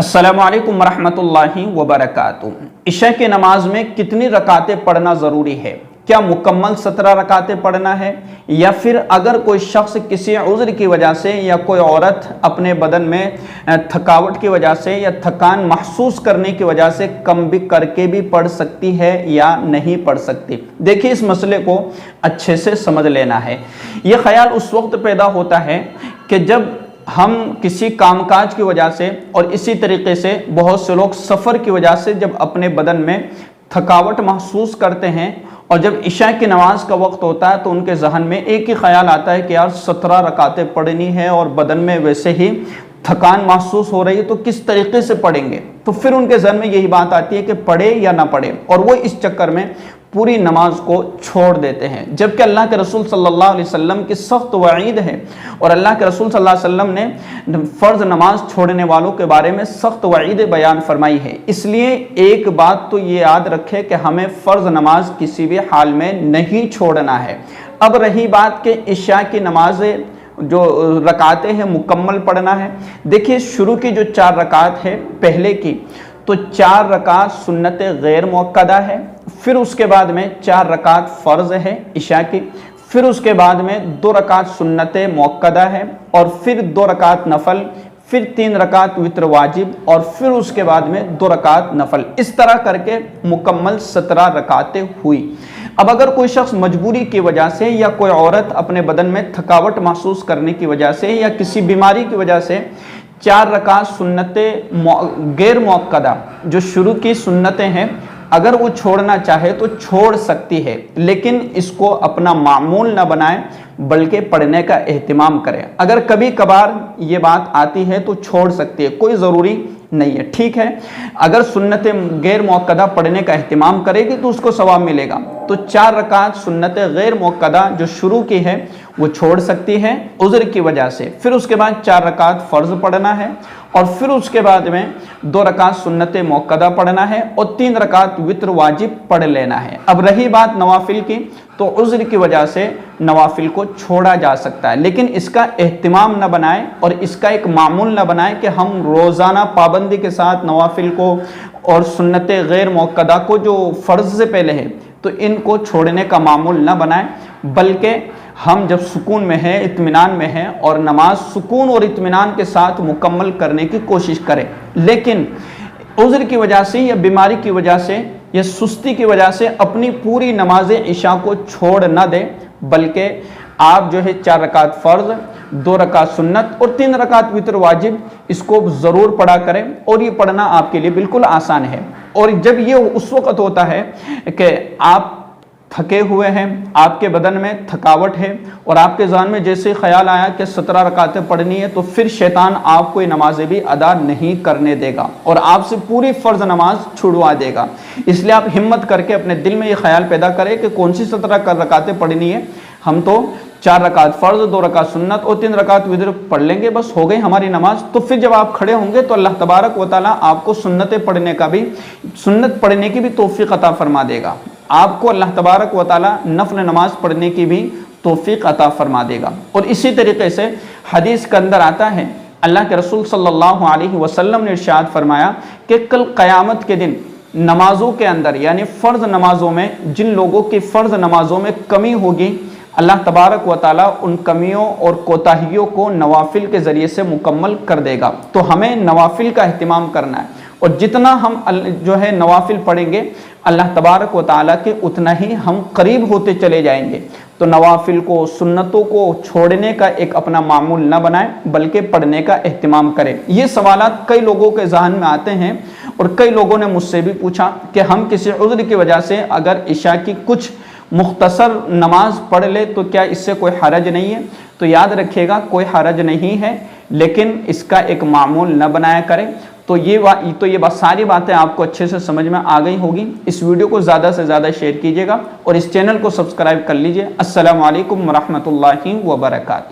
अस्सलामु अलैकुम वरहमतुल्लाहि वबरकातुहू। इशा की नमाज में कितनी रकातें पढ़ना ज़रूरी है? क्या मुकम्मल 17 रकातें पढ़ना है, या फिर अगर कोई शख्स किसी उज़्र की वजह से या कोई औरत अपने बदन में थकावट की वजह से या थकान महसूस करने की वजह से कम भी करके भी पढ़ सकती है या नहीं पढ़ सकती? देखिए, इस मसले को अच्छे से समझ लेना है। ये ख्याल उस वक्त पैदा होता है कि जब हम किसी कामकाज की वजह से और इसी तरीके से बहुत से लोग सफ़र की वजह से जब अपने बदन में थकावट महसूस करते हैं और जब इशा की नमाज का वक्त होता है तो उनके जहन में एक ही ख्याल आता है कि यार 17 रकातें पढ़नी है और बदन में वैसे ही थकान महसूस हो रही है, तो किस तरीके से पढ़ेंगे? तो फिर उनके जहन में यही बात आती है कि पढ़े या ना पढ़े, और वो इस चक्कर में पूरी नमाज को छोड़ देते हैं। जबकि अल्लाह के रसूल सल्लल्लाहु अलैहि वसल्लम की सख्त वईद है और अल्लाह के रसूल सल्लल्लाहु अलैहि वसल्लम ने फ़र्ज़ नमाज छोड़ने वालों के बारे में सख्त वईद बयान फरमाई है। इसलिए एक बात तो ये याद रखें कि हमें फ़र्ज़ नमाज किसी भी हाल में नहीं छोड़ना है। अब रही बात कि इशा की नमाज जो रकातें हैं मुकम्मल पढ़ना है। देखिए, शुरू की जो 4 रकात है पहले की, तो 4 रकात सुन्नत गैर मुअक्कदा है, फिर उसके बाद में 4 रकात फ़र्ज़ है इशा की, फिर उसके बाद में 2 रकात सुन्नत मुअक्कदा है, और फिर 2 रकात नफल, फिर 3 रकात वित्र वाजिब, और फिर उसके बाद में 2 रकात नफल। इस तरह करके मुकम्मल 17 रकातें हुई। अब अगर कोई शख्स मजबूरी की वजह से या कोई औरत अपने बदन में थकावट महसूस करने की वजह से या किसी बीमारी की वजह से 4 रकात सुन्नत गैर मुअक्कदा जो शुरू की सुन्नतें हैं अगर वो छोड़ना चाहे तो छोड़ सकती है, लेकिन इसको अपना मामूल न बनाए बल्कि पढ़ने का एहतिमाम करें। अगर कभी कभार ये बात आती है तो छोड़ सकती है, कोई ज़रूरी नहीं है, ठीक है। अगर सुन्नत गैर मुअक्कदा पढ़ने का एहतिमाम करेगी तो उसको सवाब मिलेगा। तो 4 रकात सुन्नत गैर मुअक्कदा जो शुरू की है वो छोड़ सकती है उज़्र की वजह से। फिर उसके बाद 4 रकात फ़र्ज़ पढ़ना है, और फिर उसके बाद में 2 रकात सुन्नत मुअक्कदा पढ़ना है, और 3 रकात वित्र वाजिब पढ़ लेना है। अब रही बात नवाफिल की, तो उज़्र की वजह से नवाफिल को छोड़ा जा सकता है, लेकिन इसका एहतिमाम न बनाए और इसका एक मामूल न बनाए कि हम रोज़ाना पाबंदी के साथ नवाफिल को और सुन्नत गैर मुअक्कदा को जो फ़र्ज़ से पहले है तो इनको छोड़ने का मामूल न बनाएं, बल्कि हम जब सुकून में हैं, इत्मीनान में हैं और नमाज सुकून और इत्मीनान के साथ मुकम्मल करने की कोशिश करें। लेकिन उज़्र की वजह से या बीमारी की वजह से या सुस्ती की वजह से अपनी पूरी नमाज इशा को छोड़ न दें, बल्कि आप जो है 4 रकात फ़र्ज़, 2 रकात सुन्नत और 3 रकात वित्र वाजिब इसको ज़रूर पढ़ा करें, और ये पढ़ना आपके लिए बिल्कुल आसान है। और जब ये उस वक़्त होता है कि आप थके हुए हैं, आपके बदन में थकावट है और आपके ज़हन में जैसे ख्याल आया कि 17 रकातें पढ़नी है, तो फिर शैतान आपको ये नमाज़ें भी अदा नहीं करने देगा और आपसे पूरी फ़र्ज़ नमाज छुड़वा देगा। इसलिए आप हिम्मत करके अपने दिल में ये ख्याल पैदा करें कि कौन सी 17 रकातें पढ़नी है। हम तो 4 रकात फ़र्ज़, 2 रकात सुन्नत और 3 रकात वित्र पढ़ लेंगे, बस हो गई हमारी नमाज। तो फिर जब आप खड़े होंगे तो अल्लाह तबारक व तआला आपको सुन्नत पढ़ने की भी तौफ़ीक़ अता फरमा देगा। आपको अल्लाह तबारक व तआला नफल नमाज पढ़ने की भी तौफ़ीक़ अता फरमा देगा। और इसी तरीके से हदीस के अंदर आता है, अल्लाह के रसूल सल्लल्लाहु अलैहि वसल्लम ने इरशाद फरमाया कि कल क़यामत के दिन नमाज़ों के अंदर, यानी फ़र्ज़ नमाज़ों में, जिन लोगों की फ़र्ज़ नमाज़ों में कमी होगी, अल्लाह तबारक व तआला उन कमियों और कोताहियों को नवाफिल के ज़रिए से मुकम्मल कर देगा। तो हमें नवाफिल का एहतिमाम करना है, और जितना हम जो है नवाफिल पढ़ेंगे अल्लाह तबारक व तआला के उतना ही हम करीब होते चले जाएंगे। तो नवाफिल को, सुन्नतों को छोड़ने का एक अपना मामूल न बनाएं, बल्कि पढ़ने का एहतिमाम करें। ये सवालात कई लोगों के जहन में आते हैं और कई लोगों ने मुझसे भी पूछा कि हम किसी उज़्र की वजह से अगर इशा की कुछ मुख्तसर नमाज पढ़ ले तो क्या इससे कोई हरज नहीं है? तो याद रखिएगा, कोई हरज नहीं है, लेकिन इसका एक मामूल न बनाया करें। तो ये सारी बातें आपको अच्छे से समझ में आ गई होगी। इस वीडियो को ज़्यादा से ज़्यादा शेयर कीजिएगा और इस चैनल को सब्सक्राइब कर लीजिए। अस्सलामु अलैकुम वरहमतुल्लाहि वबरकातुहू।